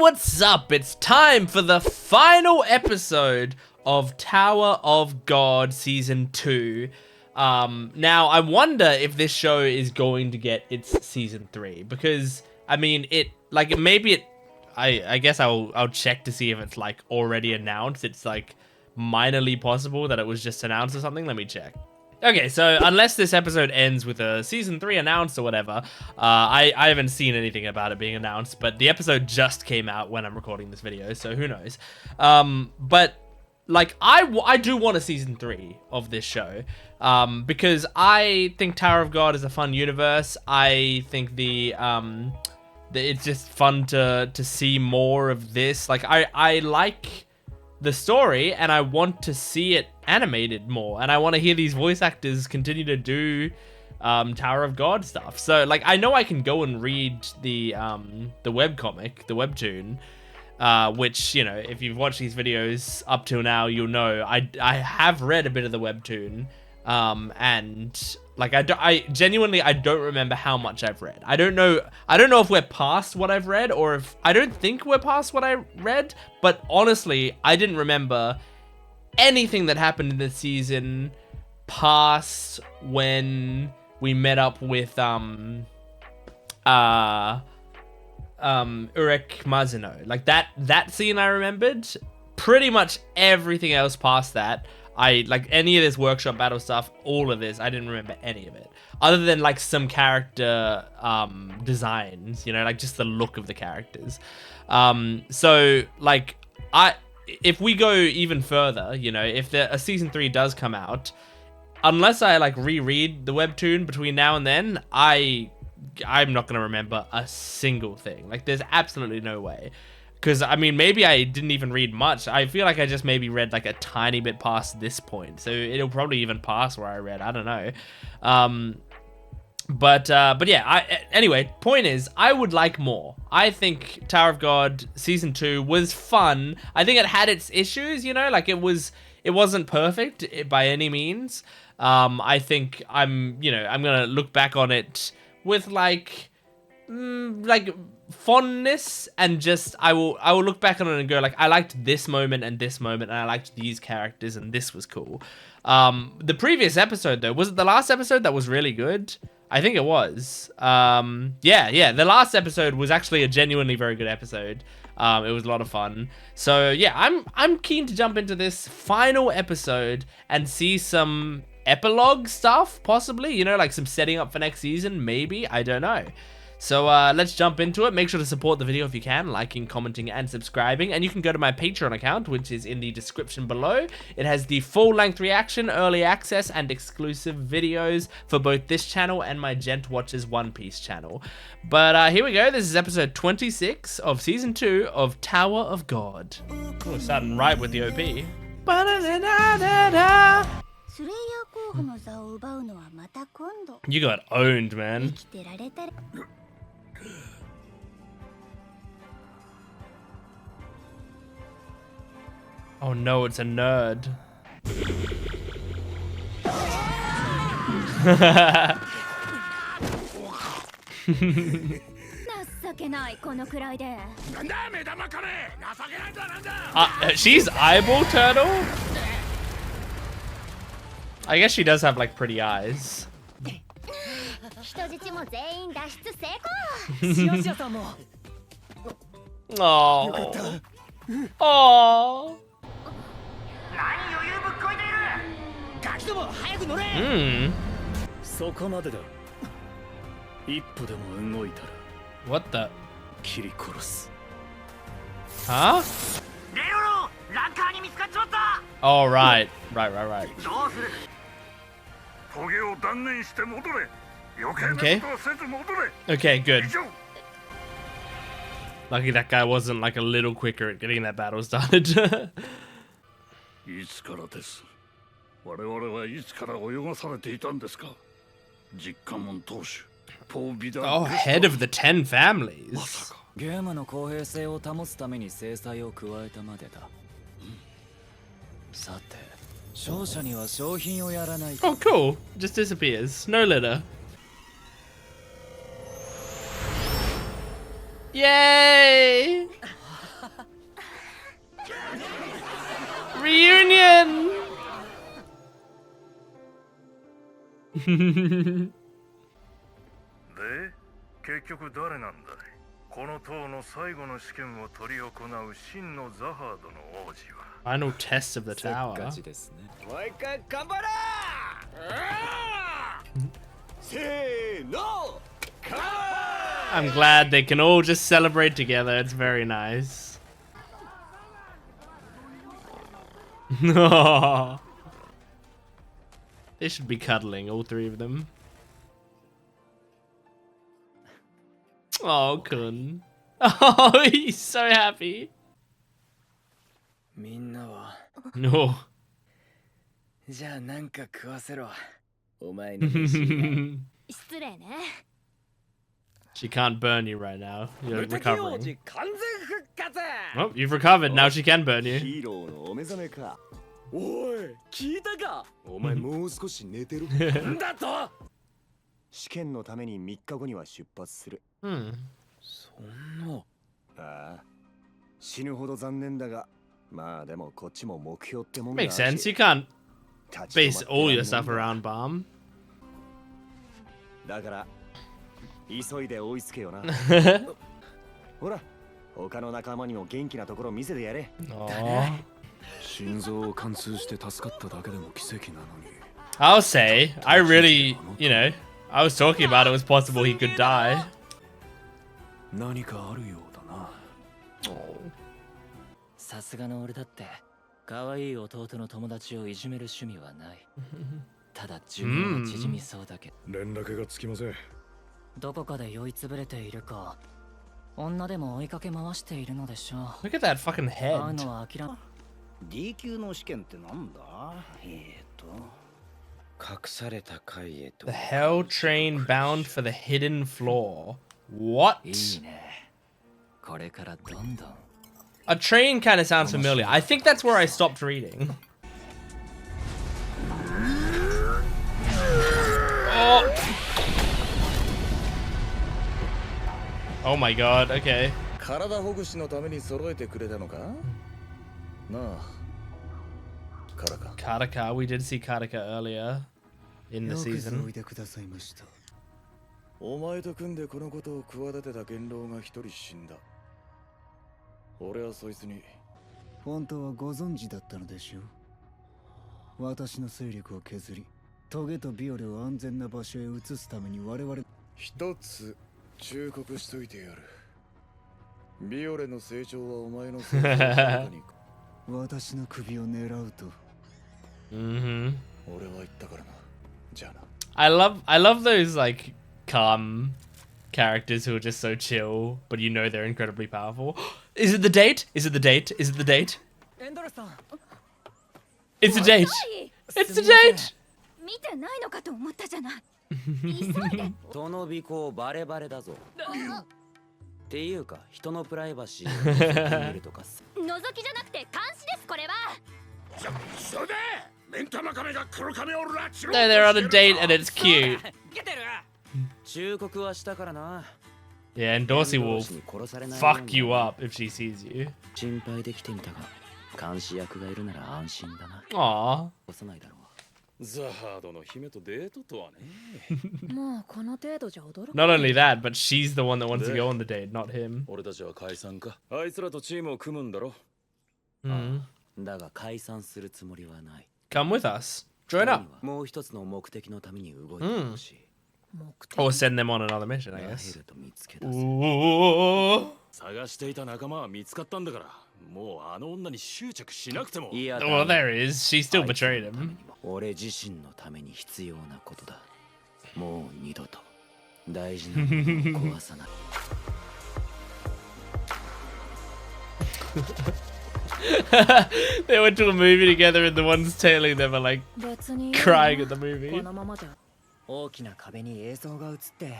what's up? It's time for the final episode of Tower of God Season 2. Now, I wonder if this show is going to get its Season 3, because, I mean, I guess I'll check to see if it's, like, already announced. It's, like, minorly possible that it was just announced or something. Let me check. Okay, so unless this episode ends with a Season 3 announced or whatever, I haven't seen anything about it being announced, but the episode just came out when I'm recording this video, so who knows. But, like, I do want a Season 3 of this show, because I think Tower of God is a fun universe. I think it's just fun to see more of this. Like, I like the story, and I want to see it animated more, and I want to hear these voice actors continue to do Tower of God stuff. So, like, I know I can go and read the webcomic, the webtoon, which, you know, if you've watched these videos up till now, you'll know I have read a bit of the webtoon, and like I genuinely don't remember how much I've read. I don't know if we're past what I've read, or if I don't think we're past what I read, but honestly, I didn't remember anything that happened in the season past when we met up with Urek Mazino. Like that scene I remembered. Pretty much everything else past that, like any of this workshop battle stuff, all of this, I didn't remember any of it. Other than like some character designs, you know, like just the look of the characters. So like if we go even further, you know, if a Season 3 does come out, unless I like reread the webtoon between now and then, I'm not going to remember a single thing. Like there's absolutely no way. Because, I mean, maybe I didn't even read much. I feel like I just maybe read, like, a tiny bit past this point. So it'll probably even pass where I read. I don't know. But yeah, anyway, point is, I would like more. I think Tower of God Season 2 was fun. I think it had its issues, you know? Like, it wasn't perfect by any means. I think I'm going to look back on it with, like fondness, and just I will look back on it and go like, I liked this moment and this moment, and I liked these characters, and this was cool. The previous episode though, was it the last episode that was really good? I think it was. Yeah, the last episode was actually a genuinely very good episode. It was a lot of fun. So yeah, I'm keen to jump into this final episode and see some epilogue stuff, possibly, you know, like some setting up for next season, maybe, I don't know. So let's jump into it. Make sure to support the video if you can, liking, commenting, and subscribing. And you can go to my Patreon account, which is in the description below. It has the full-length reaction, early access, and exclusive videos for both this channel and my Jent Watches One Piece channel. But here we go. This is episode 26 of Season 2 of Tower of God. Oh, starting right with the OP. You got owned, man. Oh no, it's a nerd. She's eyeball turtle? I guess she does have like pretty eyes. Oh. Oh. What the? Huh? Oh, right. Okay. Okay, good. Lucky that guy wasn't like a little quicker at getting that battle started. Oh, head of the 10 families. Oh, cool. Just disappears. No litter. Yay! 結局誰なんだい。この塔の最後の試験を執り行う真のザハードの王子は。Final test of the tower. もう一回頑張れせーの I'm glad they can all just celebrate together. It's very nice. No. They should be cuddling, all three of them. Oh, Kun. Oh, he's so happy. みんなは No. じゃあなんか食わせろお前の飯失礼ね。 She can't burn you right now. You're 無敵王 recovering. 子完全復活 Oh, you've recovered. Now she can burn you. ヒーローのお目覚めかおい聞いたかお前もう少し寝てるなんだと試験のために3日後には出発する Hmm. そんなああ死ぬほど残念だがまあでもこっちも目標ってもんだ Makes sense. You can't base all your stuff around bomb. だから急いで追いつけよなほら他の仲間にも元気なところ見せてやれ Aww. 心臓を貫通して助かっただけでも奇跡なのに I'll say, I really, you know, I was talking about it was possible he could die. 何かあるようだなさすがの俺だって可愛い弟の友達をいじめる趣味はないただ寿命は縮みそうだけど連絡がつきませんどこかで酔いつぶれているか女でも追いかけ回しているのでしょう Look at that fucking 会う head. のは諦め D 級の試験ってなんだ隠された階へと The hell train bound for the hidden floor. What? いいねこれからどんどん A train kind of sounds familiar. I think that's where I stopped reading. Oh. Oh my god, okay. 体ほぐしのために揃えてくれたのかなあカラカ Karaka, we did see Karaka earlier in the よくぞお season. いでくださいましたお前と組んでこのことを企てた元老が一人死んだ俺はそいつに本当はご存知だったのでしょう私の勢力を削りトゲとビオレを安全な場所へ移すために我々一つ忠告しといてやるビオレの成長はお前の成長の中に私の首を狙うと Mm-hmm. 俺は言ったからなじゃあな I love those like calm characters who are just so chill, but you know they're incredibly powerful. Is it the date? Is it the date? Is it the date? エンドロスさん It's the date. It's the date. 見てないのかと思ったじゃない。急いで。その尾行バレバレだぞっていうか人のプライバシーを覗き見るとかさ覗きじゃなくて監視ですこれは。 No, they're on a date and it's cute. 忠告はしたからな Yeah, and Dorsey will 殺されない fuck you up if she sees you. 心配できてみたが監視役がいるなら安心だな Aw. 殺さないだろうザハードの姫とデートとはねもうこの程度じゃ驚く。 Not only that, but she's the one that wants to go on the date, not him. 俺たちは解散かあいつらとチームを組むんだろ Mm. だが解散するつもりはない Come with us. Join up. もう一つの目的のために動いてほしい Or send them on another mission, I ラヘ guess. ルと見つけ出す Ooh. 探していた仲間は見つかったんだからもうあの女に執着しなくてもいや Well, there is. She still betrayed him. 俺自身のために必要なことだもう二度と大事なものを壊さない They went to a movie together and the ones tailing them are like 別に crying at the movie. このままじゃ。大きな壁に映像が映って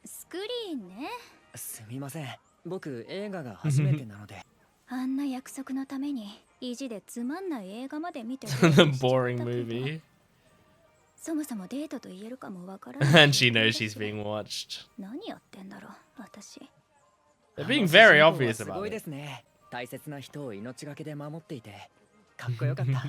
スクリーンね。すみません僕映画が初めてなのであんな約束のために意地でつまんない映画まで見て The boring movie. そもそもデートと言えるかもわからない。 And she knows she's being watched. 何やってんだろう私。 They're being very あの主人公は obvious すご about いで it. すね大切な人を命がけで守っていてかっこよかった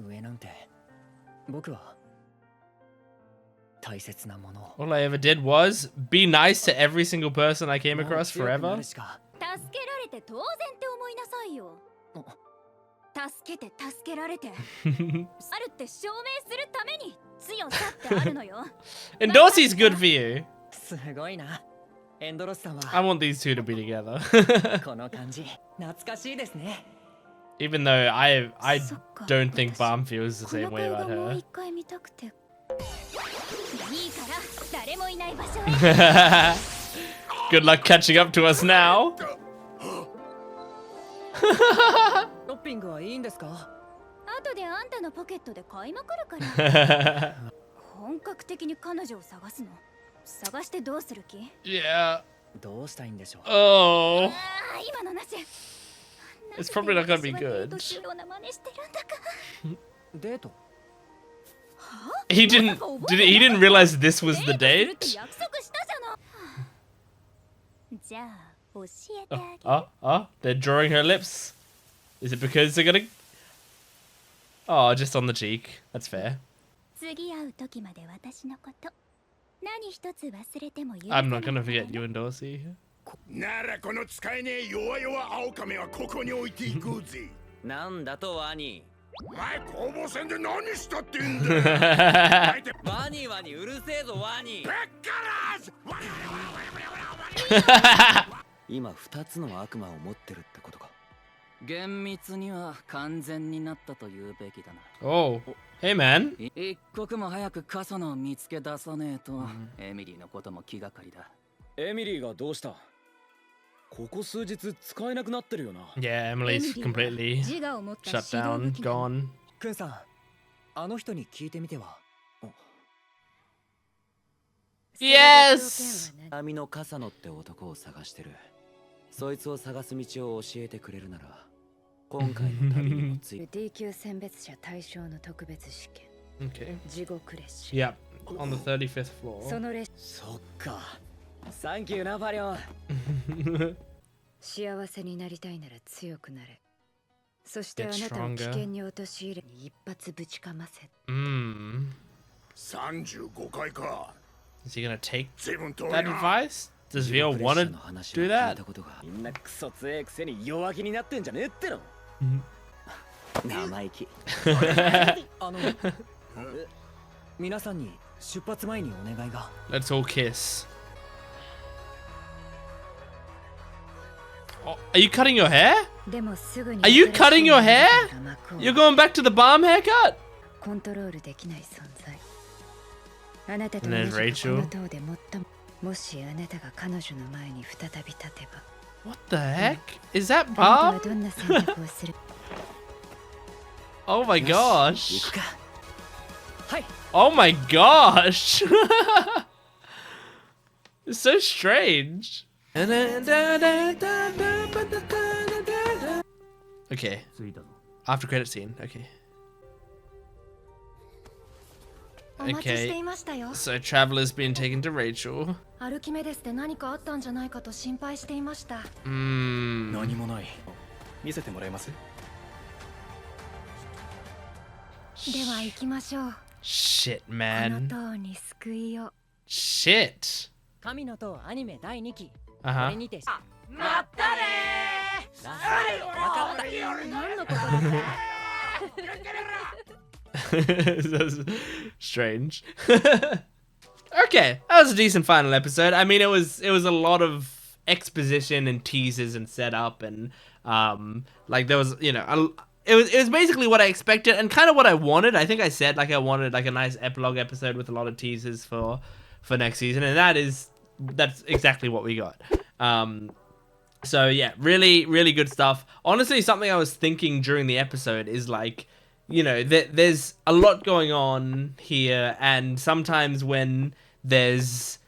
上なんて僕は大切なものを All I ever did was be nice to every single person I came もう across 強くな forever. るしか助けられて当然って思いなさいよ。助けて助けられてあるって証明するために強さってあるのよ。Endorsi's good for you. すごいなエンドロスさん I は want these two to be together. この感じ懐かしいですね Even though I そっか don't think Balm feels the こ same の way 顔が about もう her. 一回見たくて。いいから誰もいない場所へ。Good luck catching up to us now. ショッピングはいいんですか後であんたのポケットで買いまくるから。本格的に彼女を探すの。探してどうする気？ Yeah. どうしたいんでしょう Oh. ああ、今のなし。 It's probably not gonna be 私はデー good. トしような真似してるんだか。デート He didn't realize this was the デート date? するって約束したじゃない。じゃあ教えてあげる。 They're drawing her lips. Is it because they're gonna... Oh, just on the cheek. That's fair. 次会う時まで私のこと何一つ忘れても許さない I'm not gonna forget you, Endorsi. ならこの使えねえ弱々青亀はここに置いていこうぜ。なんだとワニお前攻防戦で何したってんだ。ワニワニうるせえぞワニペッカラーズ。今二つの悪魔を持ってるってことか厳密には完全になったと言うべきだな Oh. Hey, man. 一刻も早くカソナを見つけ出さねえと、エミリーのことも気がかりだエミリーがどうしたここ数日使えなくなってるよな Yeah, Emily's completely 自我を持った shut 指導 down, 武器なの gone. クンさんあの人に聞いてみては Yes! 網のカサノって男を探してるそいつを探す道を教えてくれるなら今回の旅にもつい D 級選別者対象の特別試験 Okay. 地獄列車 Yep. On the 35th そ floor. の列そっかサンキューなバリョン幸せになりたいなら強くなれそしてあ Get なたを stronger. 危険に陥れ一発ぶちかませ 35回か。 Is he gonna take 随分遠い that な。 advice? Does Vio want to do that? みんなクソ強えくせに弱気になってんじゃねえっての生意気皆さんに出発前にお願いが Let's all kiss. Oh, are you cutting your hair? でもすぐに Are you cutting your hair? 幕を You're going back to the balm haircut? コントロールできない存在あなたと And 同 then じく Rachel. この塔で最ももしあなたが彼女の前に再び立てば What the heck? Is that あなたは balm? どんな選択をする Oh my 行 gosh. くかはい Oh my gosh. It's so strange. Okay. After credit scene. Okay. お待ちして Okay. いましたよ So Traveler's been taken to Rachel. アルキメデスで何かあったんじゃないかと心配していました Hmm. 何もない見せてもらえますでは行きましょう Shit, この man. 塔に救いを Shit. 神の塔アニメ第2期 Uh これ huh. にて何のことですか That's strange. Okay, that was a decent final episode. I mean, it was a lot of exposition and teases and setup and like there was it was basically what I expected and kind of what I wanted. I think I said like I wanted like a nice epilogue episode with a lot of teasers for next season, and that's exactly what we got. So yeah, really, really good stuff. Honestly, something I was thinking during the episode is like, there's a lot going on here, and sometimes when there's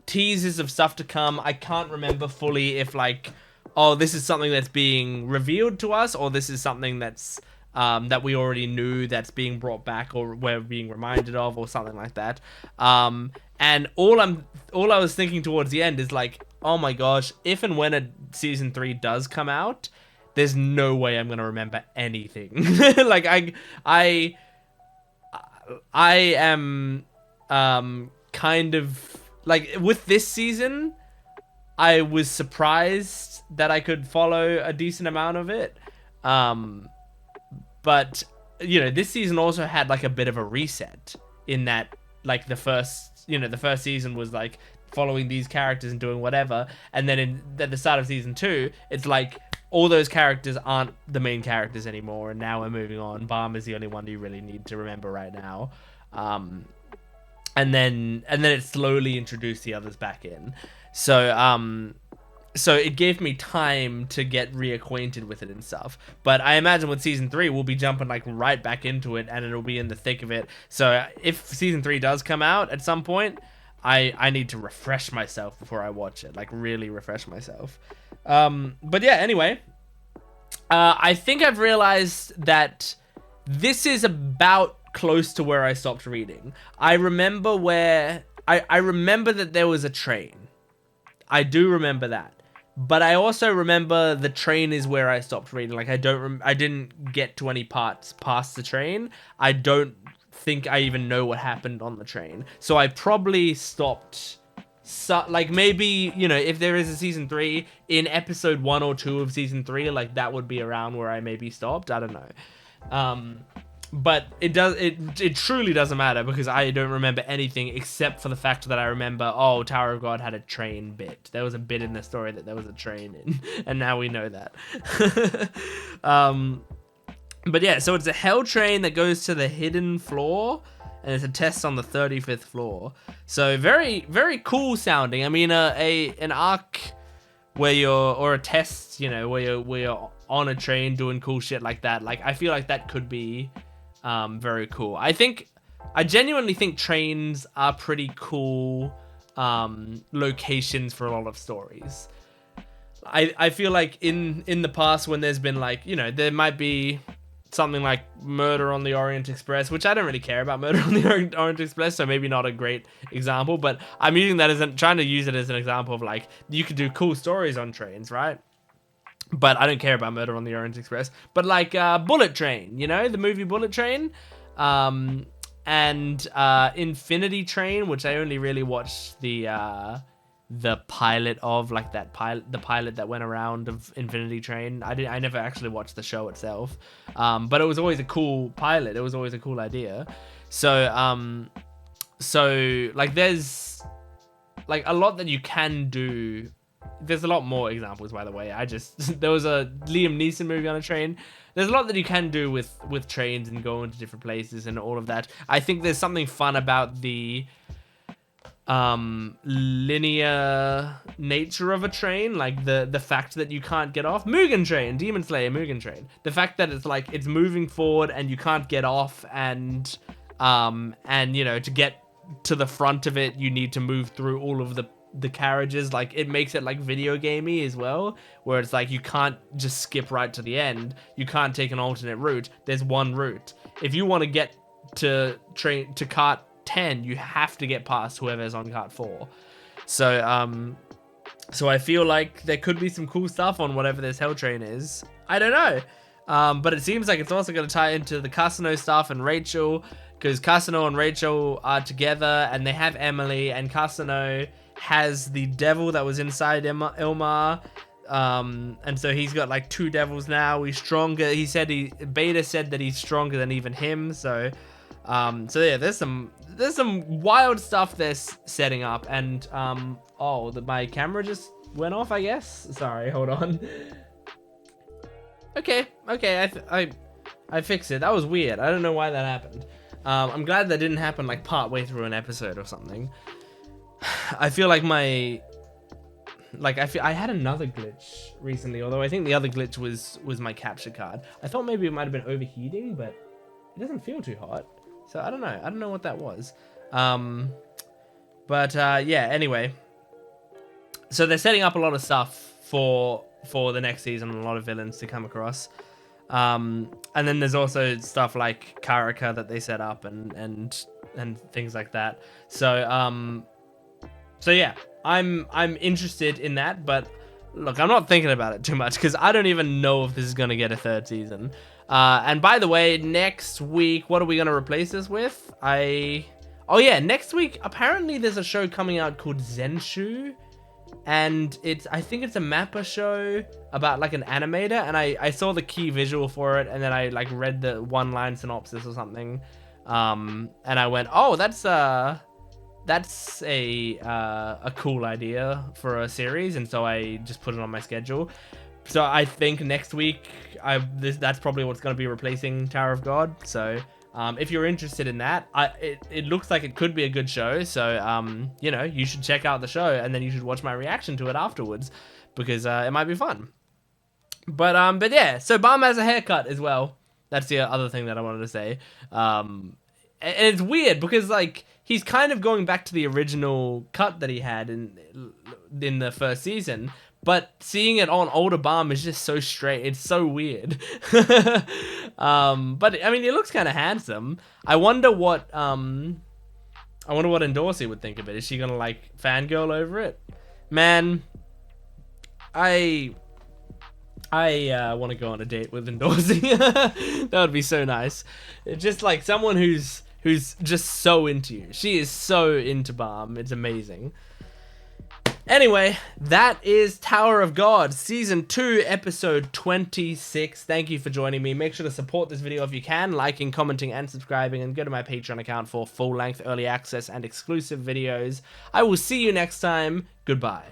teasers of stuff to come, I can't remember fully if like, oh, this is something that's being revealed to us, or this is something that's that we already knew that's being brought back, or we're being reminded of, or something like that. And all I was thinking towards the end is like, oh my gosh, if and when a season 3 does come out, there's no way I'm gonna remember anything. Like I am kind of like with this season, I was surprised that I could follow a decent amount of it. But you know, this season also had like a bit of a reset in that, like the first season was like following these characters and doing whatever, and then at the start of season 2, it's like all those characters aren't the main characters anymore, and now we're moving on. Balm is the only one you really need to remember right now. And then it slowly introduced the others back in. So it gave me time to get reacquainted with it and stuff. But I imagine with season 3, we'll be jumping like right back into it, and it'll be in the thick of it. So if season 3 does come out at some point, I need to refresh myself before I watch it, like really refresh myself. But yeah, anyway, I think I've realized that this is about close to where I stopped reading. I remember I remember that there was a train. I do remember that. But I also remember the train is where I stopped reading. Like I didn't get to any parts past the train. I don't think I even know what happened on the train. So I probably stopped. So, like maybe, you know, if there is a season 3 in episode 1 or 2 of season 3, like that would be around where I maybe stopped. I don't know. But it truly doesn't matter because I don't remember anything except for the fact that I remember, oh, Tower of God had a train bit. There was a bit in the story that there was a train in, and now we know that. But yeah, so it's a hell train that goes to the hidden floor, and it's a test on the 35th floor. So very, very cool sounding. I mean, an arc where or a test, you know, where you're on a train doing cool shit like that. Like I feel like that could be very cool. I genuinely think trains are pretty cool locations for a lot of stories. I feel like in the past when there's been like, you know, there might be something like Murder on the Orient Express, which I don't really care about Murder on the Orient Express, so maybe not a great example, but I'm using that trying to use it as an example of like, you could do cool stories on trains, right? But I don't care about Murder on the Orient Express. But like Bullet Train, you know, the movie Bullet Train, and Infinity Train, which I only really watched the pilot of, like the pilot that went around of Infinity Train. I never actually watched the show itself, but it was always a cool pilot. It was always a cool idea. So like there's like a lot that you can do. There's a lot more examples, by the way. There was a Liam Neeson movie on a train. There's a lot that you can do with trains and going to different places and all of that. I think there's something fun about the linear nature of a train, like the fact that you can't get off. Mugen Train, Demon Slayer Mugen Train. The fact that it's like it's moving forward and you can't get off, and you know, to get to the front of it you need to move through all of the carriages. Like it makes it like video gamey as well, where it's like you can't just skip right to the end. You can't take an alternate route. There's one route. If you want to get to cart 10, you have to get past whoever's on cart 4. So I feel like there could be some cool stuff on whatever this hell train is. I don't know, but it seems like it's also going to tie into the Kasano stuff and Rachel, because Kasano and Rachel are together and they have Emily, and Kasano has the devil that was inside Ilmar, and so he's got like 2 devils now. He's stronger. Beta said that he's stronger than even him. So yeah, there's some wild stuff they're setting up, and my camera just went off, I guess. Sorry, hold on. Okay, I fixed it. That was weird. I don't know why that happened. I'm glad that didn't happen like part way through an episode or something. I feel like I had another glitch recently, although I think the other glitch was my capture card. I thought maybe it might have been overheating, but it doesn't feel too hot. So I don't know what that was. Yeah, anyway. So they're setting up a lot of stuff for the next season, and a lot of villains to come across. And then there's also stuff like Karaka that they set up and things like that. So yeah, I'm interested in that, but look, I'm not thinking about it too much because I don't even know if this is gonna get a 3rd season. And by the way, next week, what are we gonna replace this with? Oh yeah, next week apparently there's a show coming out called Zenshu, and I think it's a mappa show about like an animator, and I saw the key visual for it, and then I like read the one-line synopsis or something, and I went, oh, that's a cool idea for a series, and so I just put it on my schedule. So I think next week that's probably what's going to be replacing Tower of God. So if you're interested in that, it looks like it could be a good show. So you know, you should check out the show, and then you should watch my reaction to it afterwards, because it might be fun. But yeah, so Bam has a haircut as well. That's the other thing that I wanted to say. And it's weird because like he's kind of going back to the original cut that he had in the first season, but seeing it on older Bam is just so straight. It's so weird. But I mean, he looks kind of handsome. I wonder what Endorsi would think of it. Is she gonna like fangirl over it? Man, I want to go on a date with Endorsi. That would be so nice. Just like someone who's just so into you. She is so into Bam. It's amazing. Anyway, that is Tower of God, Season 2, Episode 26. Thank you for joining me. Make sure to support this video if you can, liking, commenting, and subscribing, and go to my Patreon account for full-length early access and exclusive videos. I will see you next time. Goodbye.